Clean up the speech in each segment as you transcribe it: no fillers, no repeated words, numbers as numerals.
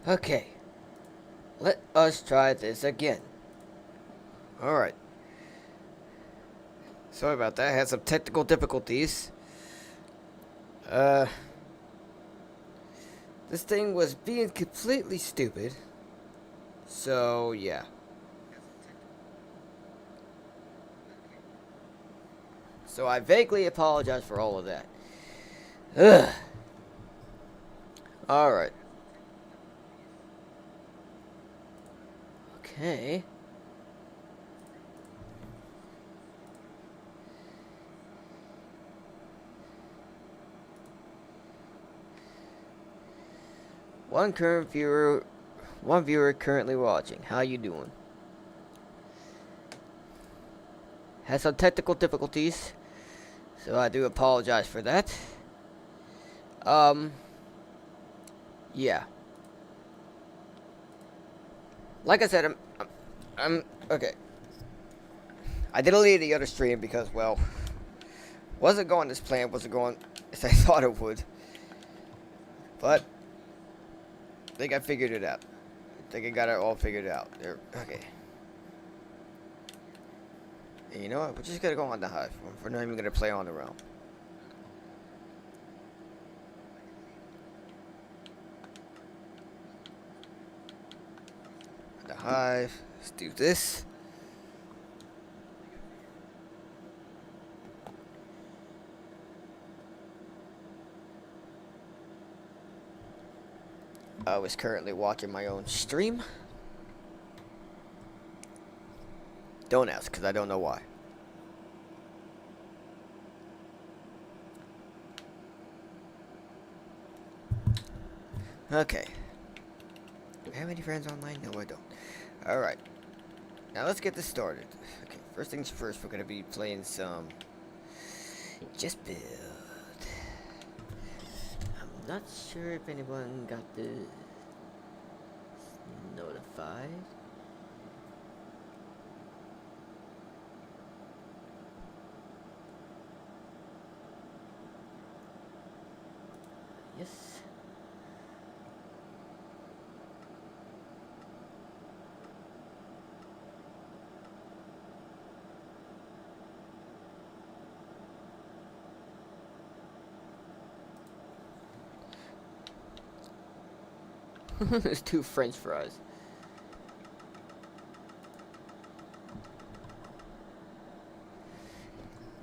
Okay, let us try this again. Alright. Sorry about that. I had some technical difficulties. Uh, this thing was being completely stupid. So, yeah. So I vaguely apologize for all of that. Ugh. Alright. Okay. One viewer currently watching. How you doing? Had some technical difficulties, so I do apologize for that. Um, yeah. Like I said, I'm okay. I deleted the other stream because, well, wasn't going as planned, wasn't going as I thought it would. But I think I figured it out. I think I got it all figured out. There, okay. And you know what? We're just gonna go on the hive. We're not even gonna play on the realm. The hive. Let's do this. I was currently watching my own stream. Don't ask, because I don't know why. Okay. Do I have any friends online? No, I don't. Alright. Now let's get this started. Okay, first things first, we're going to be playing some Just Build. I'm not sure if anyone got the notified. Yes. There's two French fries.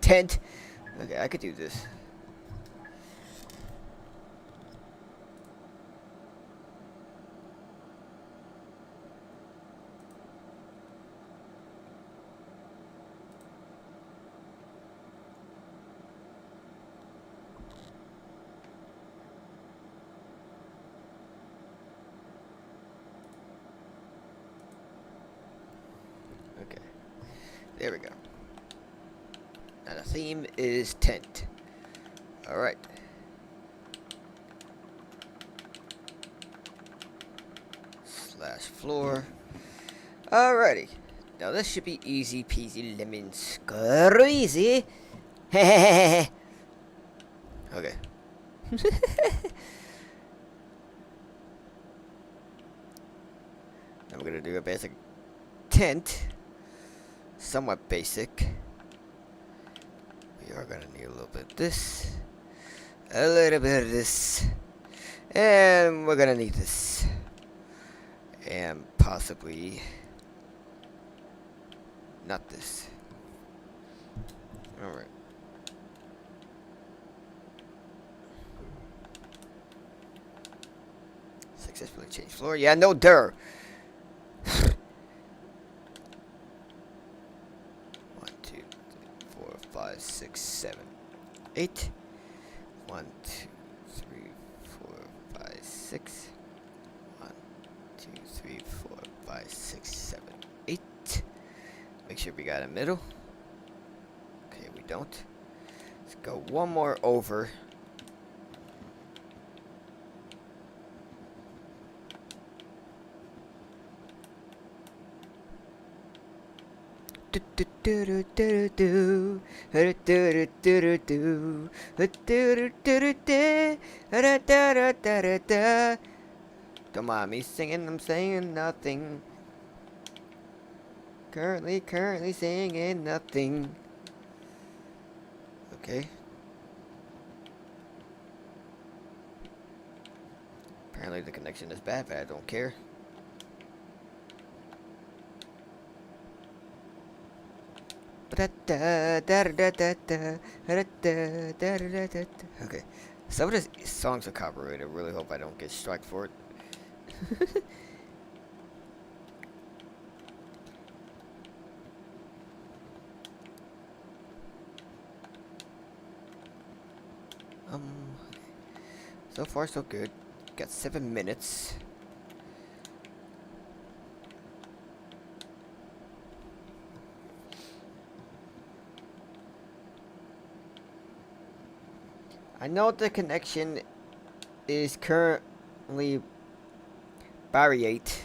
Tent. Okay, I could do this. Okay. There we go. Now the theme is tent. Alright. Slash floor. Alrighty. Now this should be easy peasy lemon squeezy. Okay. I'm gonna do a basic tent. Somewhat basic. We are gonna need a little bit of this. A little bit of this. And we're gonna need this. And possibly not this. Alright. Successfully changed floor. Yeah, no dir. 1, 2, 3, 4, 5, 6, 7, 8. 1, 2, 3, 4, 5, 6. 1, 2, 3, 4, 5, 6, 7, 8. Make sure we got a middle. Okay, we don't. Let's go one more over. Don't mind me singing, I'm saying nothing. Currently singing nothing. Okay. Apparently the connection is bad, but I don't care. Okay. Some of the songs are copyrighted. I really hope I don't get struck for it. um, so far so good. Got 7 minutes. I know the connection is currently barriate,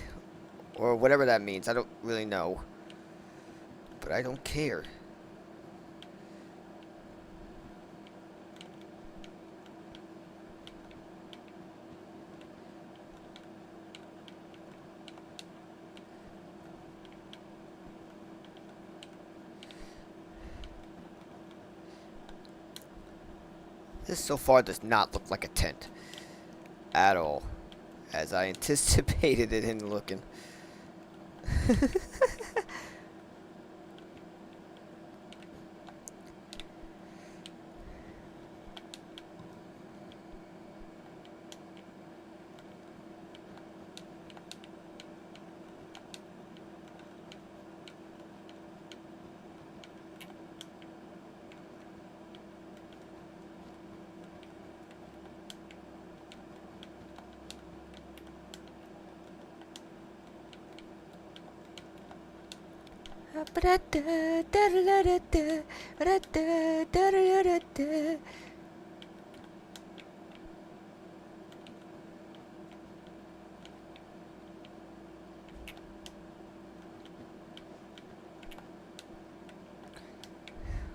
or whatever that means. I don't really know, but I don't care. This so far does not look like a tent at all, as I anticipated it in looking.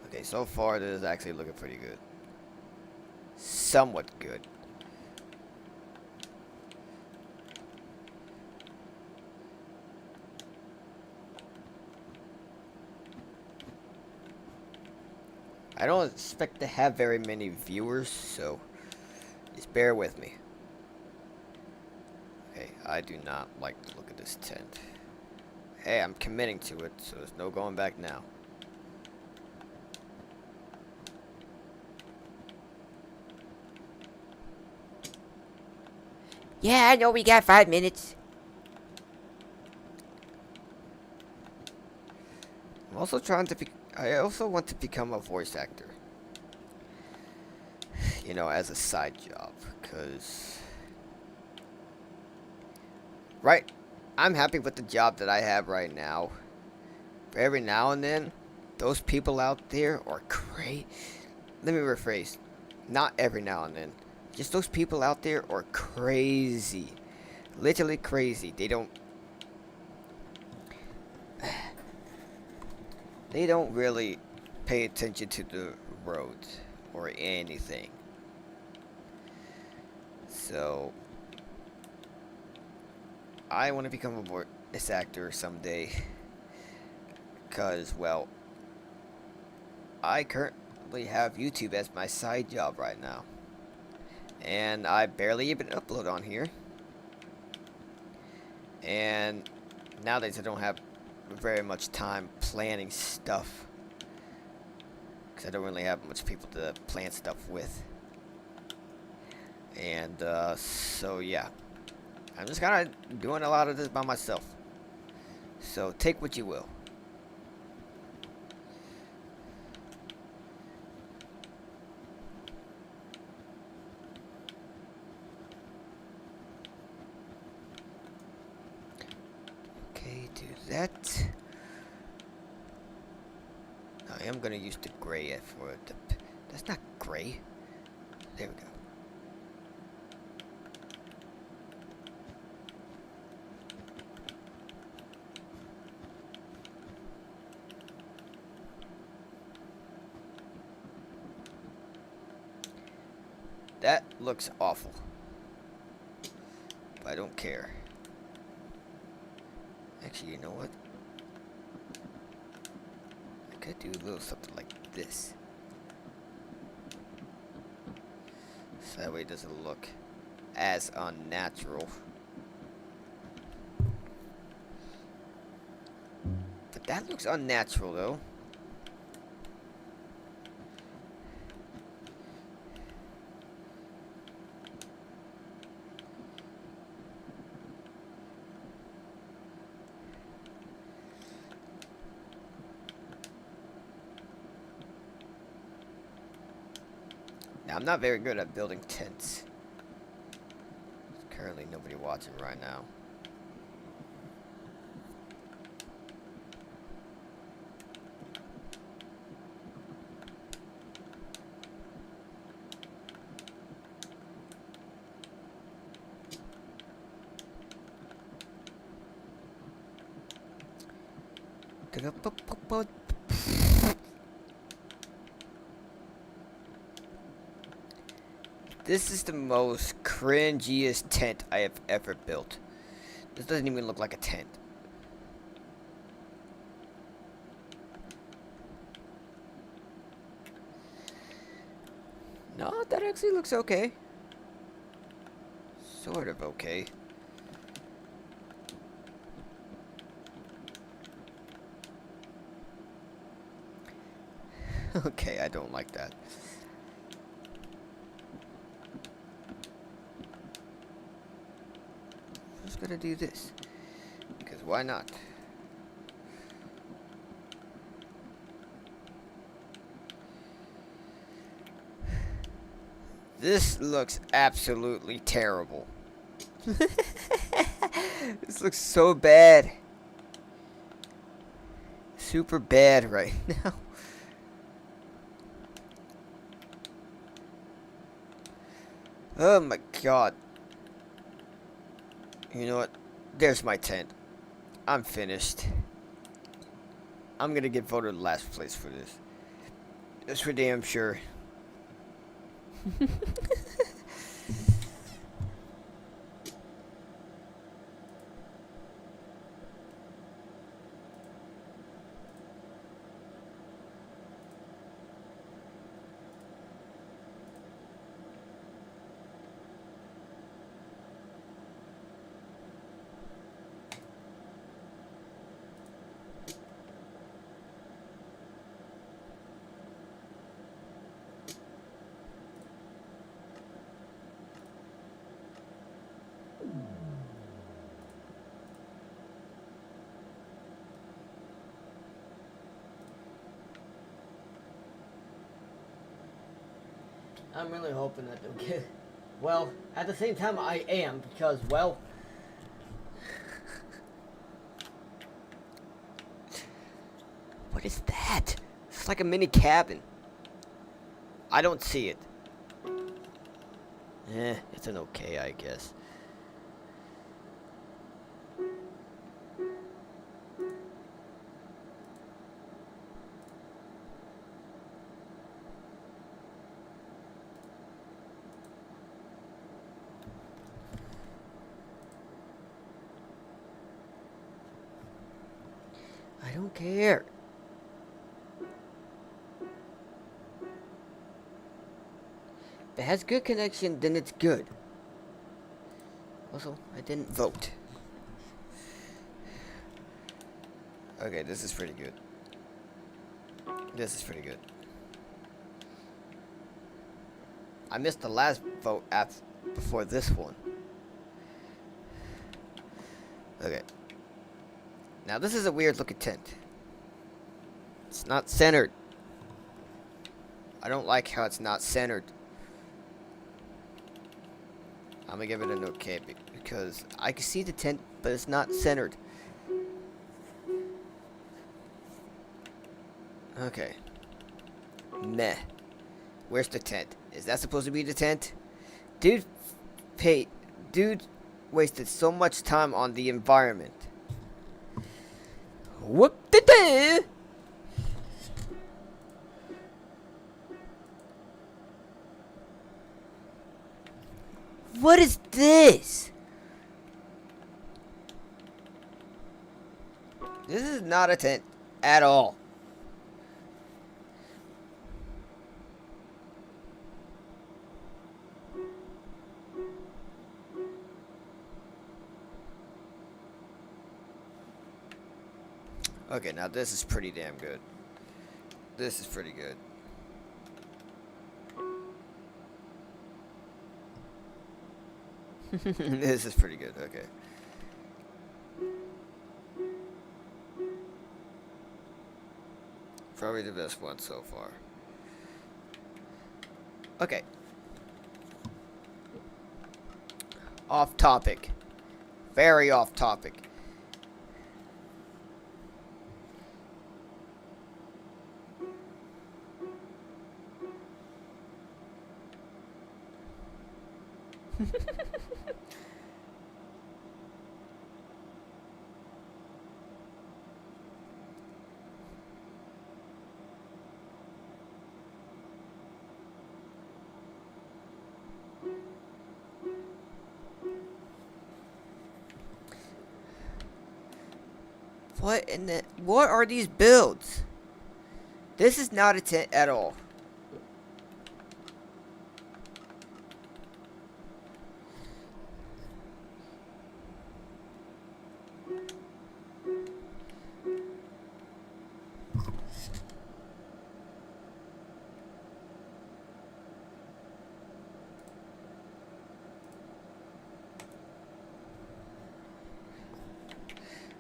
Okay, so far this is actually looking pretty good. Somewhat good. I don't expect to have very many viewers, so just bear with me. Okay, I do not like the look of this tent. Hey, I'm committing to it, so there's no going back now. Yeah, I know we got 5 minutes. I'm also trying to be. I also want to become a voice actor. You know, as a side job, because right, I'm happy with the job that I have right now. But every now and then, those people out there are crazy. Let me rephrase. Not every now and then. Just those people out there are crazy. Literally crazy. They don't really pay attention to the roads or anything. So I want to become a voice actor someday. Because, well, I currently have YouTube as my side job right now. And I barely even upload on here. And nowadays I don't have very much time planning stuff. Because I don't really have much people to plan stuff with. And, so yeah. I'm just kind of doing a lot of this by myself. So take what you will. Okay, do that. I am gonna use the gray for the. That's not gray. There we go. That looks awful. But I don't care. Actually, you know what? I could do a little something like this. So that way it doesn't look as unnatural. But that looks unnatural though. Now, I'm not very good at building tents. There's currently nobody watching right now. This is the most cringiest tent I have ever built. This doesn't even look like a tent. No, that actually looks okay. Sort of okay. Okay, I don't like that. I'm just gonna do this. Because why not? This looks absolutely terrible. This looks so bad. Super bad right now. Oh my god. You know what? There's my tent. I'm finished. I'm gonna get voted last place for this. That's for damn sure. I'm really hoping that they'll get... Well, at the same time, I am, because, well... What is that? It's like a mini cabin. I don't see it. It's an okay, I guess. I don't care. If it has good connection, then it's good. Also, I didn't vote. Okay, this is pretty good. This is pretty good. I missed the last vote before this one. Okay. Now this is a weird looking tent. It's not centered. I don't like how it's not centered. I'm gonna give it an okay because I can see the tent, but it's not centered. Okay. Meh. Where's the tent? Is that supposed to be the tent? Dude wasted so much time on the environment. Whoop-de-doo! What is this? This is not a tent at all. Okay, now this is pretty damn good. This is pretty good. This is pretty good, okay. Probably the best one so far. Okay. Off topic. Very off topic. What are these builds? This is not a tent at all.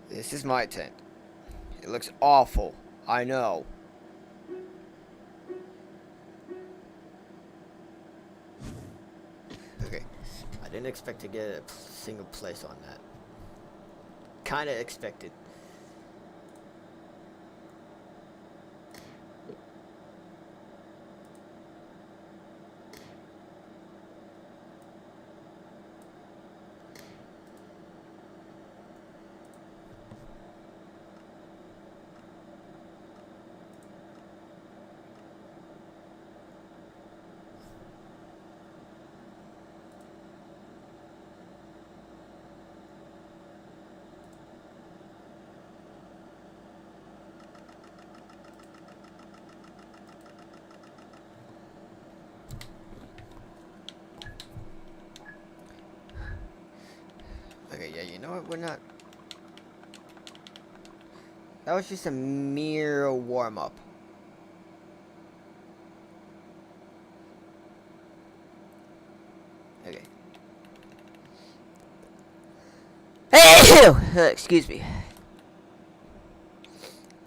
This is my tent. It looks awful. I know. Okay. I didn't expect to get a single place on that. Kinda expected. Okay, yeah, you know what? We're not. That was just a mere warm up. Okay. Excuse me.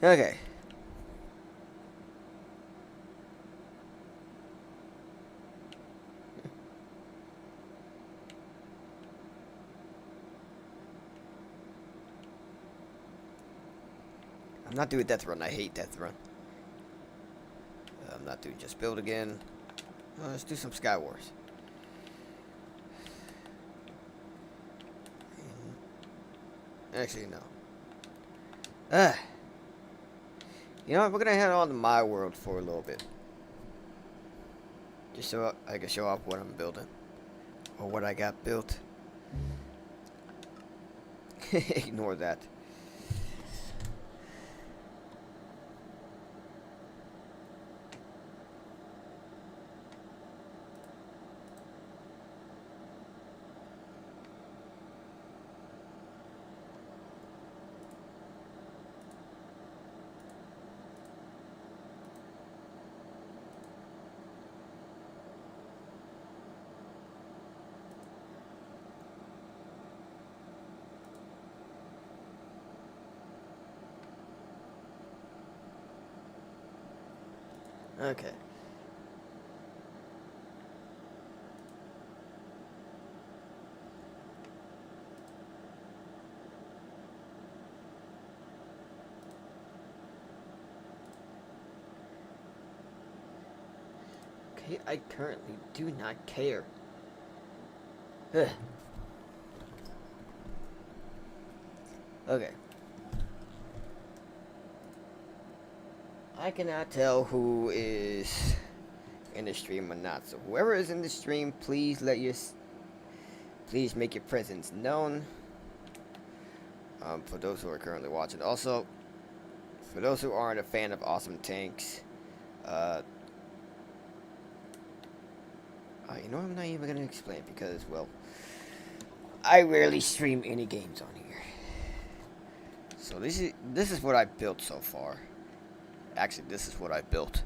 Okay. I'm not doing Death Run. I hate Death Run. I'm not doing Just Build again. Let's do some Sky Wars. Actually, no. You know what? We're gonna head on to my world for a little bit. Just so I can show off what I'm building. Or what I got built. Ignore that. Okay. Okay, I currently do not care. Ugh. Okay. I cannot tell who is in the stream or not. So whoever is in the stream, please make your presence known. For those who are currently watching. Also, for those who aren't a fan of Awesome Tanks, you know, I'm not even gonna explain because, well, I rarely stream any games on here. So this is what I built so far. Actually, this is what I built.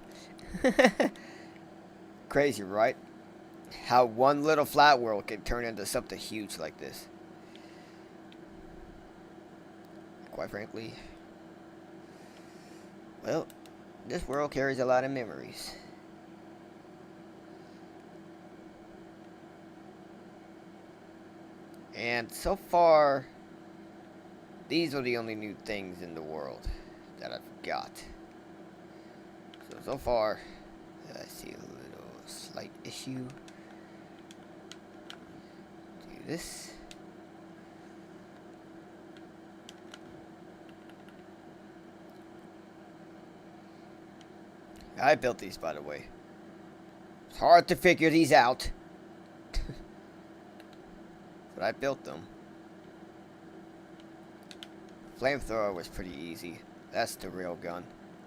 Crazy, right? How one little flat world can turn into something huge like this. Quite frankly, well, this world carries a lot of memories. And so far, these are the only new things in the world that I've got. So far, I see a little slight issue. Do this. I built these, by the way. It's hard to figure these out. But I built them. Flamethrower was pretty easy. That's the real gun.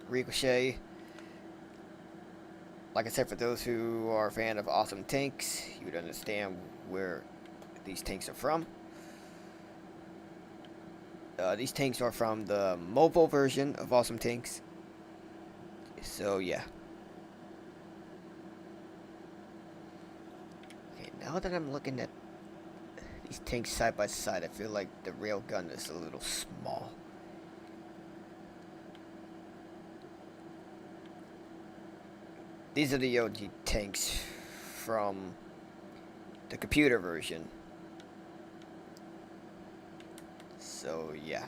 Ricochet. Like I said, for those who are a fan of Awesome Tanks, you would understand where these tanks are from. These tanks are from the mobile version of Awesome Tanks. So, yeah. Okay, now that I'm looking at these tanks side by side, I feel like the railgun is a little small. These are the OG tanks from the computer version. So, yeah.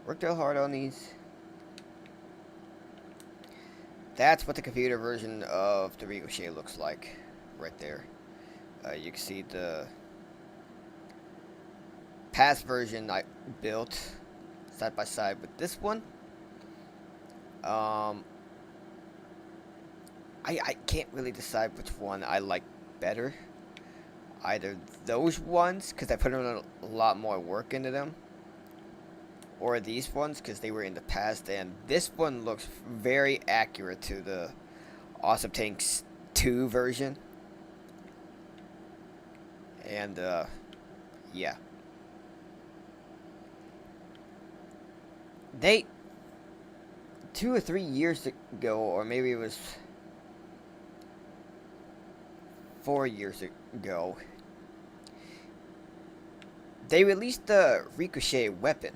Worked real hard on these. That's what the computer version of the Ricochet looks like. Right there. You can see the past version I built side by side with this one. I can't really decide which one I like better. Either those ones, because I put in a lot more work into them, or these ones, because they were in the past. And this one looks very accurate to the Awesome Tanks 2 version. And, yeah. They, 2 or 3 years ago, or maybe it was 4 years ago, they released the Ricochet weapon.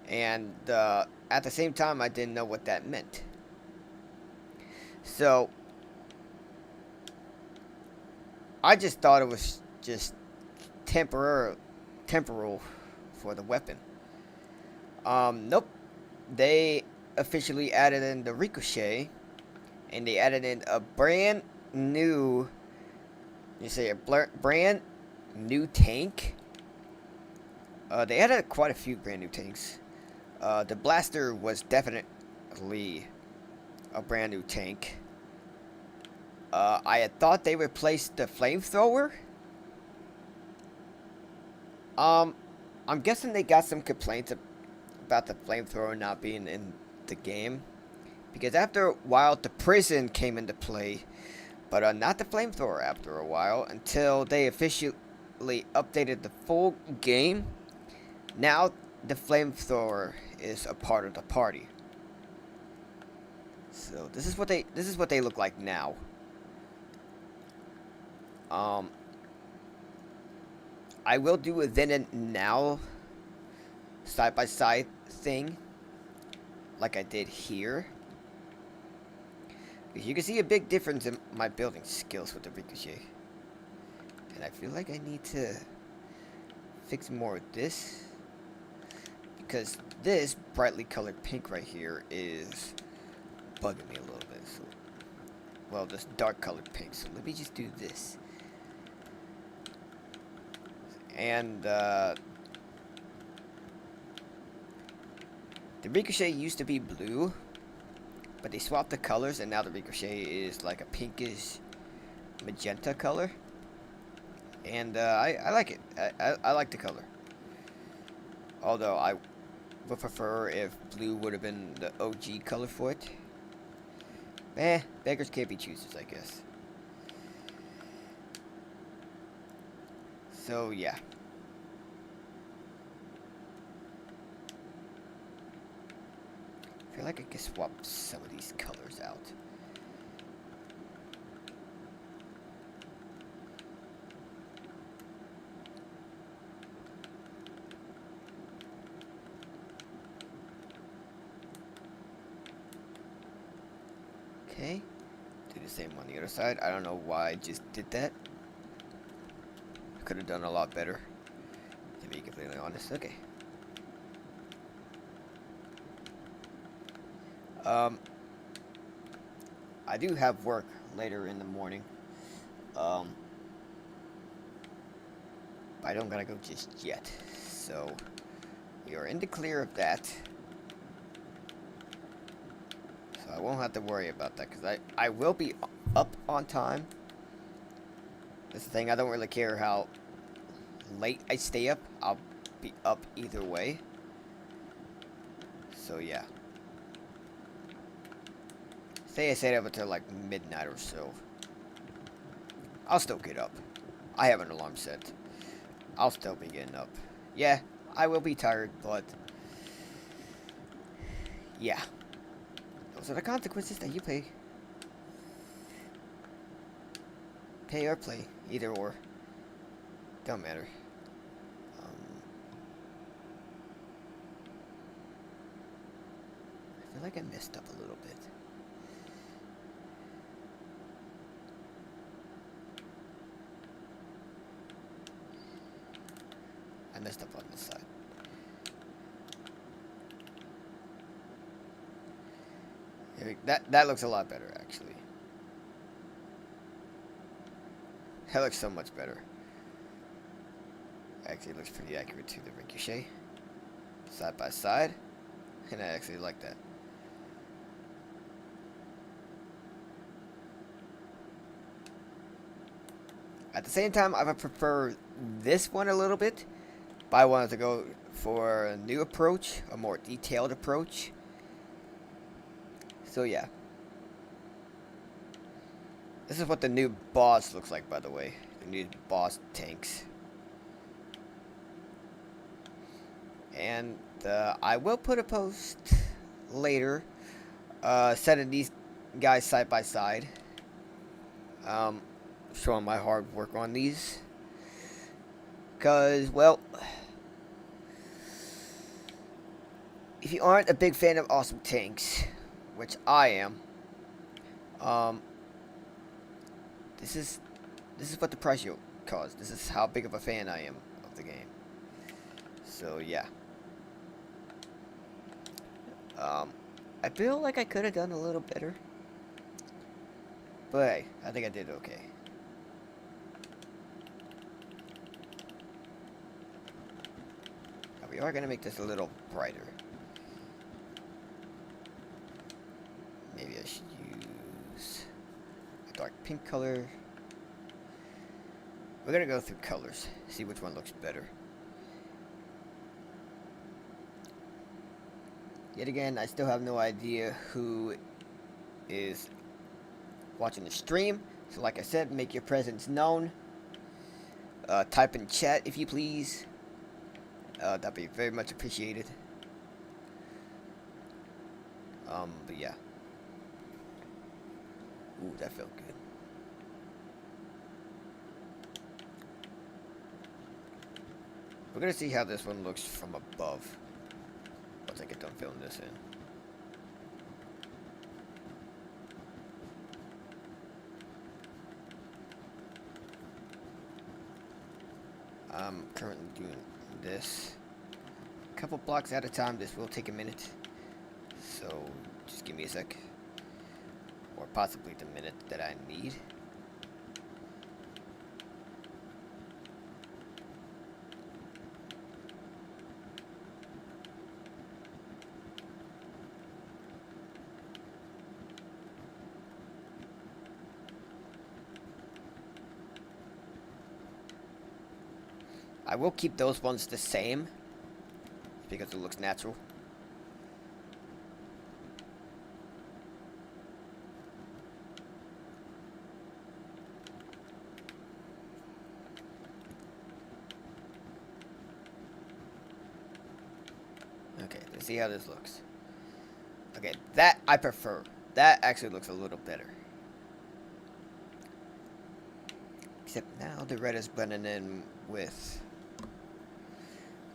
And, at the same time, I didn't know what that meant. So, I just thought it was just temporal for the weapon. Nope. They officially added in the Ricochet, and they added in a brand new, brand new tank. They added quite a few brand new tanks. The Blaster was definitely a brand new tank. I had thought they replaced the Flamethrower. I'm guessing they got some complaints about the Flamethrower not being in the game. Because after a while, the prison came into play. But not the Flamethrower after a while. Until they officially updated the full game. Now, the Flamethrower is a part of the party. So, this is what they look like now. I will do a then and now side by side thing like I did here. You can see a big difference in my building skills with the Ricochet. And I feel like I need to fix more of this. Because this brightly colored pink right here is bugging me a little bit. So, well, this dark colored pink. So let me just do this. And, the Ricochet used to be blue, but they swapped the colors, and now the Ricochet is like a pinkish magenta color. And I like it. I like the color. Although I would prefer if blue would have been the OG color for it. Beggars can't be choosers, I guess. So, yeah. I feel like I could swap some of these colors out. Okay. Do the same on the other side. I don't know why I just did that. I could have done a lot better, to be completely honest. Okay. I do have work later in the morning. Um, I don't gotta go just yet. So, we are in the clear of that. So I won't have to worry about that, because I will be up on time. That's the thing, I don't really care how late I stay up. I'll be up either way. So yeah. Say I stayed up until like midnight or so. I'll still get up. I have an alarm set. I'll still be getting up. Yeah, I will be tired, but yeah. Those are the consequences that you pay. Pay or play, either or. Don't matter. I feel like I messed up a little bit. I messed up on this side. That looks a lot better, actually. That looks so much better. Actually, it looks pretty accurate to the ricochet. Side by side. And I actually like that. At the same time, I would prefer this one a little bit. But I wanted to go for a new approach, a more detailed approach. So yeah. This is what the new boss looks like, by the way. The new boss tanks. And I will put a post later setting these guys side by side. Showing my hard work on these. Because, well, if you aren't a big fan of awesome tanks, which I am, this is what the price you'll cost. This is how big of a fan I am of the game. So yeah. I feel like I could have done a little better, but hey, I think I did okay. Now we are gonna make this a little brighter. Maybe I should use a dark pink color. We're gonna go through colors, see which one looks better. Yet again, I still have no idea who is watching the stream. So like I said, make your presence known. Type in chat if you please. That'd be very much appreciated. But yeah. Ooh, that felt good. We're gonna see how this one looks from above. Once I get done filling this in. I'm currently doing this a couple blocks at a time. This will take a minute, so just give me a sec, or possibly the minute that I need. I will keep those ones the same because it looks natural. Okay, let's see how this looks. Okay, that I prefer. That actually looks a little better. Except now the red is blending in with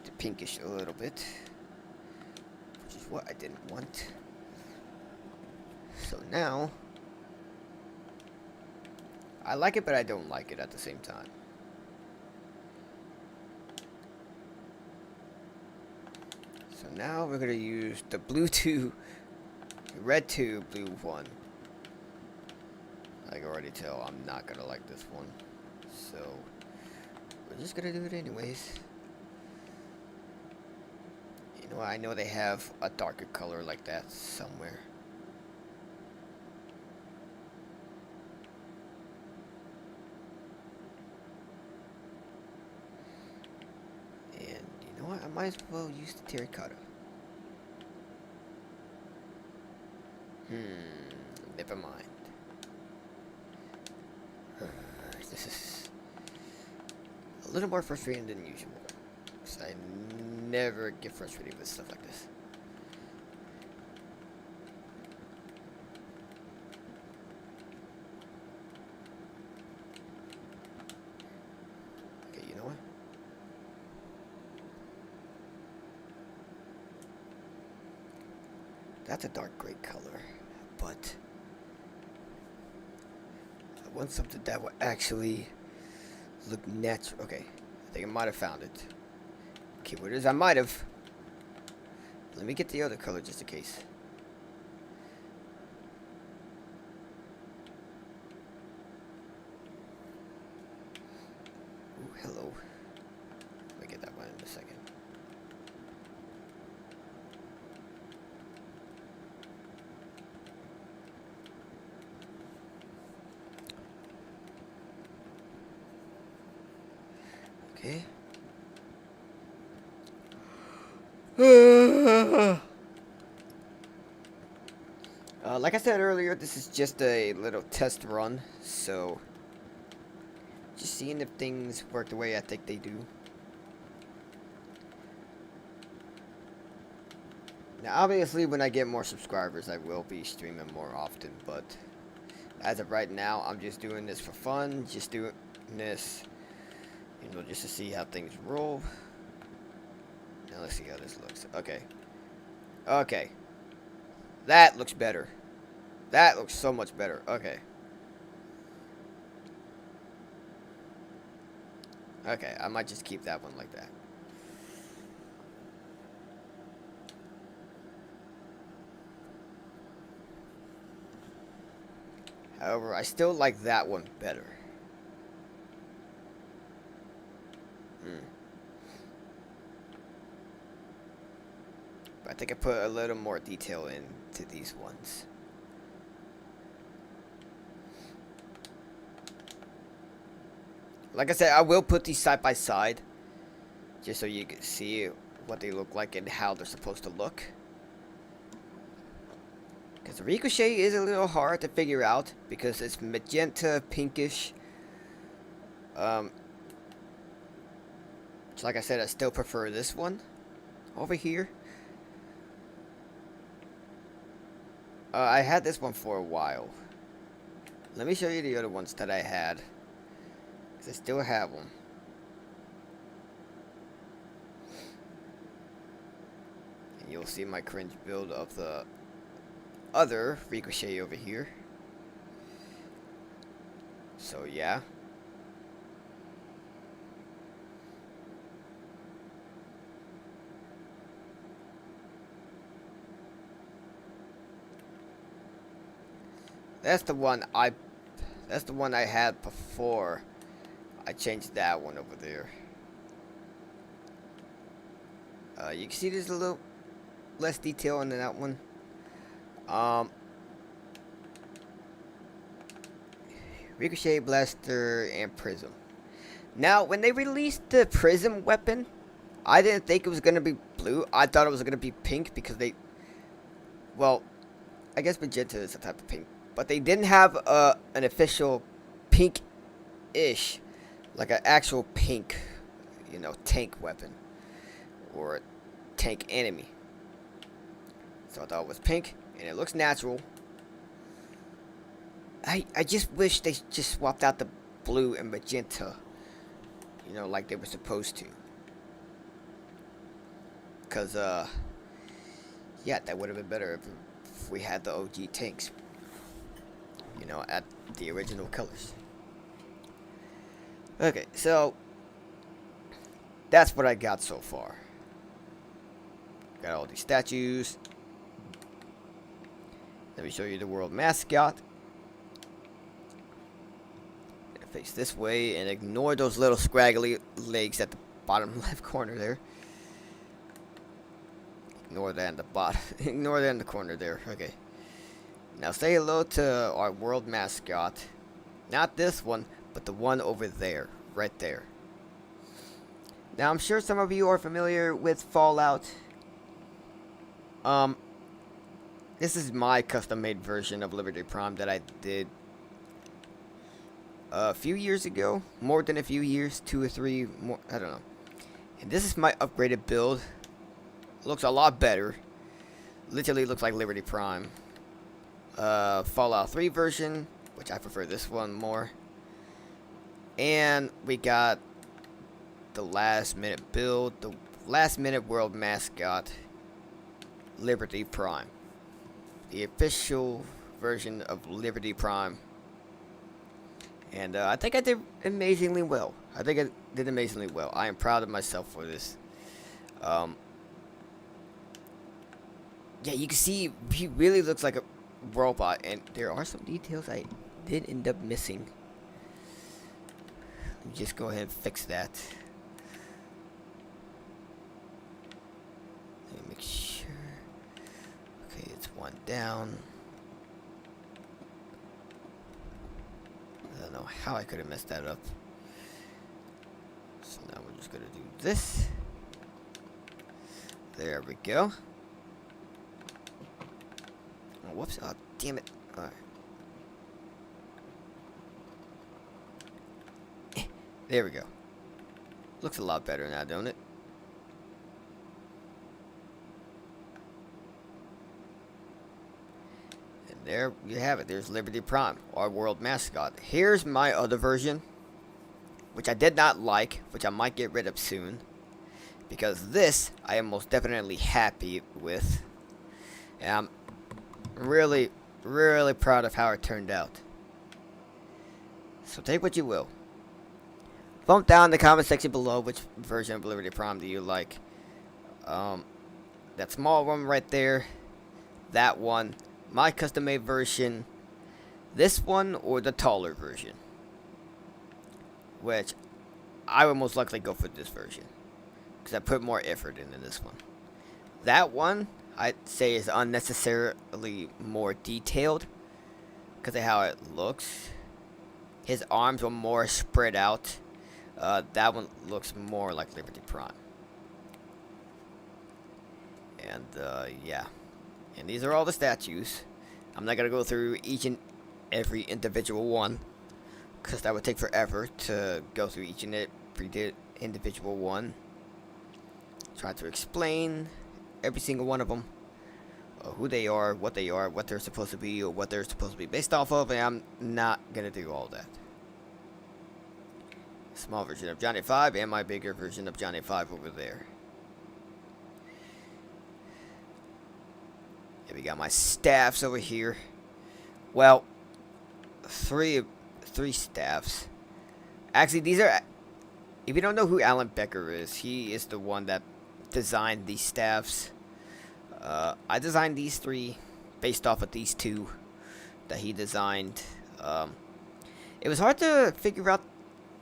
the pinkish a little bit, which is what I didn't want. So now, I like it, but I don't like it at the same time. So now we're gonna use the blue to red to blue one. I can already tell I'm not gonna like this one. So, we're just gonna do it anyways. You know, I know they have a darker color like that somewhere. And you know what, I might as well use the terracotta. Never mind. This is a little more frustrating than usual. Because I never get frustrated with stuff like this. Okay, you know what? That's a dark gray color, but I want something that will actually look natural. Okay, I think I might have found it. Okay, what it is, I might have. Let me get the other color just in case. Ooh, hello. Let me get that one in a second. Okay. Like I said earlier, this is just a little test run, so just seeing if things work the way I think they do. Now, obviously, when I get more subscribers, I will be streaming more often, but as of right now, I'm just doing this for fun, just doing this, you know, just to see how things roll. Now, let's see how this looks. Okay. Okay. That looks better. That looks so much better. Okay. Okay, I might just keep that one like that. However, I still like that one better. But I think I put a little more detail into these ones. Like I said, I will put these side by side, just so you can see what they look like and how they're supposed to look. Because the Ricochet is a little hard to figure out, because it's magenta, pinkish. So like I said, I still prefer this one over here. I had this one for a while. Let me show you the other ones that I had. Because I still have them. And you'll see my cringe build of the other Ricochet over here. So yeah. That's the one I had before I changed that one over there. You can see there's a little less detail in that one. Ricochet, Blaster, and Prism. Now, when they released the Prism weapon, I didn't think it was going to be blue. I thought it was going to be pink because they... Well, I guess magenta is a type of pink. But they didn't have an official pink-ish, like an actual pink, you know, tank weapon. Or tank enemy. So I thought it was pink, and it looks natural. I just wish they just swapped out the blue and magenta. You know, like they were supposed to. Because, yeah, that would have been better if we had the OG tanks. You know, at the original colors. Okay, so that's what I got so far. Got all these statues. Let me show you the world mascot. Face this way and ignore those little scraggly legs at the bottom left corner there. Ignore that in the bottom. Ignore that in the corner there. Okay. Now say hello to our world mascot. Not this one, but the one over there. Right there. Now I'm sure some of you are familiar with Fallout. This is my custom-made version of Liberty Prime that I did a few years ago. More than a few years. 2 or 3 more. I don't know. And this is my upgraded build. Looks a lot better. Literally looks like Liberty Prime. Fallout 3 version, which I prefer this one more. And we got the last minute build, the last minute world mascot, Liberty Prime. The official version of Liberty Prime. And I think I did amazingly well. I think I did amazingly well. I am proud of myself for this. Yeah, you can see he really looks like a robot. And there are some details I did end up missing. Let me just go ahead and fix that. Let me make sure. Okay, it's one down. I don't know how I could have messed that up. So now we're just gonna do this. There we go. Oh, whoops. Oh, damn it. Alright. There we go. Looks a lot better now, don't it? And there you have it. There's Liberty Prime, our world mascot. Here's my other version, which I did not like, which I might get rid of soon. Because this, I am most definitely happy with. And I'm really, really proud of how it turned out. So take what you will. Bump down in the comment section below which version of Liberty Prime do you like. That small one right there. That one. My custom made version. This one or the taller version. Which I would most likely go for this version. Because I put more effort into this one. That one I'd say is unnecessarily more detailed. Because of how it looks. His arms were more spread out. That one looks more like Liberty Prime. And, yeah. And these are all the statues. I'm not going to go through each and every individual one. Because that would take forever to go through each and every individual one. Try to explain every single one of them. Who they are, what they're supposed to be, or what they're supposed to be based off of. And I'm not going to do all that. Small version of Johnny 5 and my bigger version of Johnny 5 over there. Yeah, we got my staffs over here. Well, three staffs. Actually, these are... If you don't know who Alan Becker is, he is the one that designed these staffs. I designed these 3 based off of these 2 that he designed. It was hard to figure out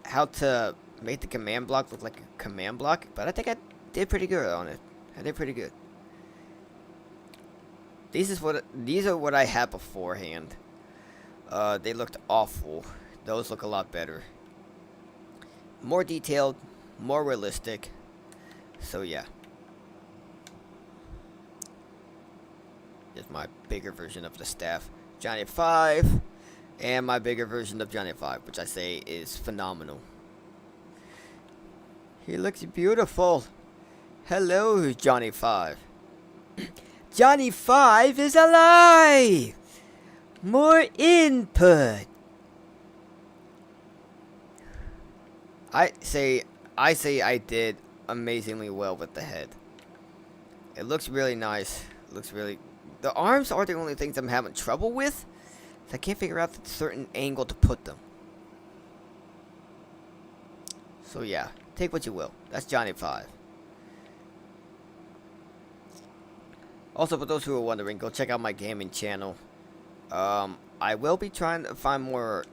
how to make the command block look like a command block, but I think I did pretty good on it. I did pretty good. These are what I had beforehand. They looked awful. Those look a lot better. more detailed, more realistic. So yeah, here's my bigger version of the staff, Johnny 5, and my bigger version of Johnny 5, which I say is phenomenal. He looks beautiful. Hello, Johnny 5. Johnny 5 is alive! More input. I say I did amazingly well with the head. It looks really nice. It looks really... The arms are the only things I'm having trouble with. I can't figure out a certain angle to put them. So yeah, take what you will. That's Johnny 5. Also, for those who are wondering, go check out my gaming channel. I will be trying to find more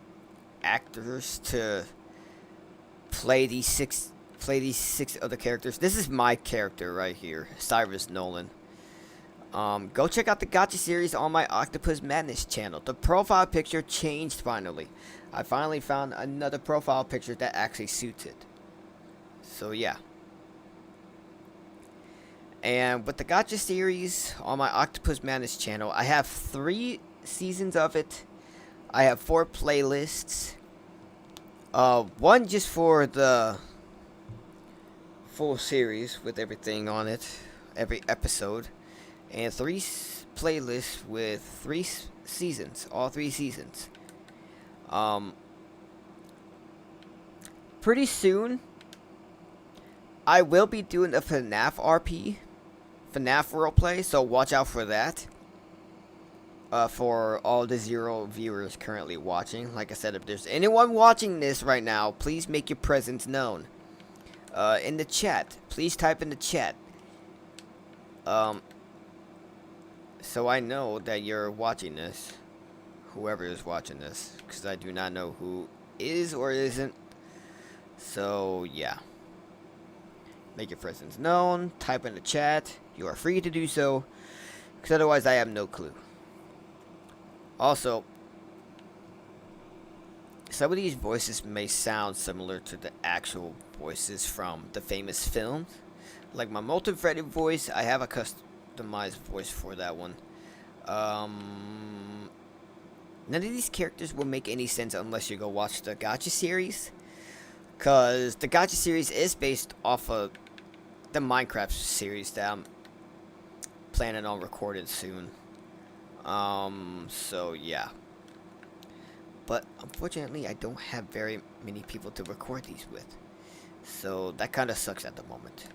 actors to play these six other characters. This is my character right here, Cyrus Nolan. Go check out the Gacha series on my Octopus Madness channel. The profile picture changed finally. I finally found another profile picture that actually suits it. So yeah. And with the Gacha series on my Octopus Madness channel, I have 3 seasons of it. I have 4 playlists. One just for the full series with everything on it, every episode, and 3 playlists with 3 seasons, all 3 seasons. Pretty soon, I will be doing a FNAF RP. FNAF roleplay, so watch out for that. For all the 0 viewers currently watching. Like I said, if there's anyone watching this right now, please make your presence known. In the chat. Please type in the chat. So I know that you're watching this. Whoever is watching this. Because I do not know who is or isn't. So, yeah. Make your presence known. Type in the chat. You are free to do so. Because otherwise I have no clue. Also, some of these voices may sound similar to the actual voices from the famous films. Like my Molten Freddy voice, I have a customized voice for that one. None of these characters will make any sense unless you go watch the Gacha series. Because the Gacha series is based off of the Minecraft series that I'm planning on recording soon. So yeah. But unfortunately, I don't have very many people to record these with. So that kind of sucks at the moment.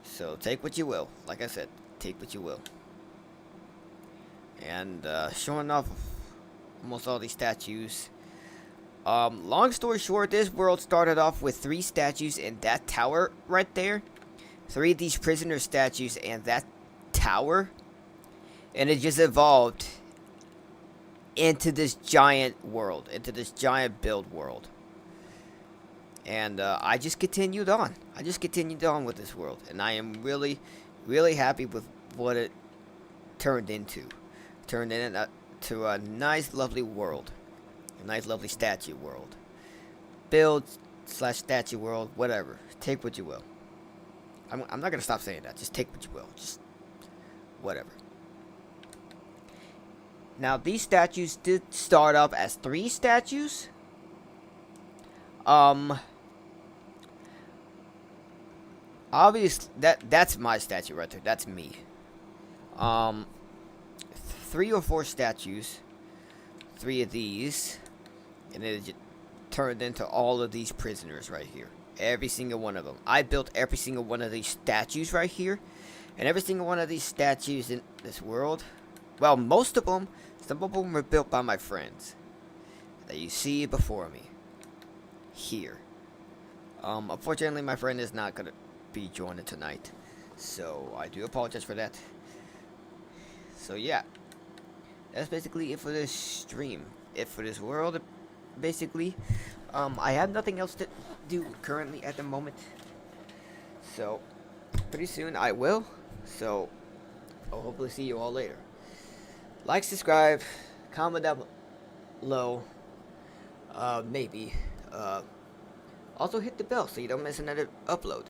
So take what you will. Like I said, take what you will. And showing off almost all these statues. Long story short, this world started off with 3 statues in that tower right there. 3 of these prisoner statues and that tower. And it just evolved into this giant world, into this giant build world. And I just continued on. I just continued on with this world. And I am really, really happy with what it turned into. Turned into a nice, lovely world. A nice, lovely statue world. Build / statue world, whatever. Take what you will. I'm not going to stop saying that. Just take what you will. Just whatever. Now, these statues did start up as 3 statues. Obviously, that's my statue right there. That's me. 3 or 4 statues. 3 of these. And it just turned into all of these prisoners right here. Every single one of them. I built every single one of these statues right here. And every single one of these statues in this world. Well, most of them. Some of them were built by my friends. That you see before me. Here. Unfortunately, my friend is not going to be joining tonight. So, I do apologize for that. So, yeah. That's basically it for this stream. It for this world, basically. I have nothing else to do currently at the moment. So, pretty soon I will. So, I'll hopefully see you all later. Like, subscribe, comment down below. Maybe. Also hit the bell so you don't miss another upload.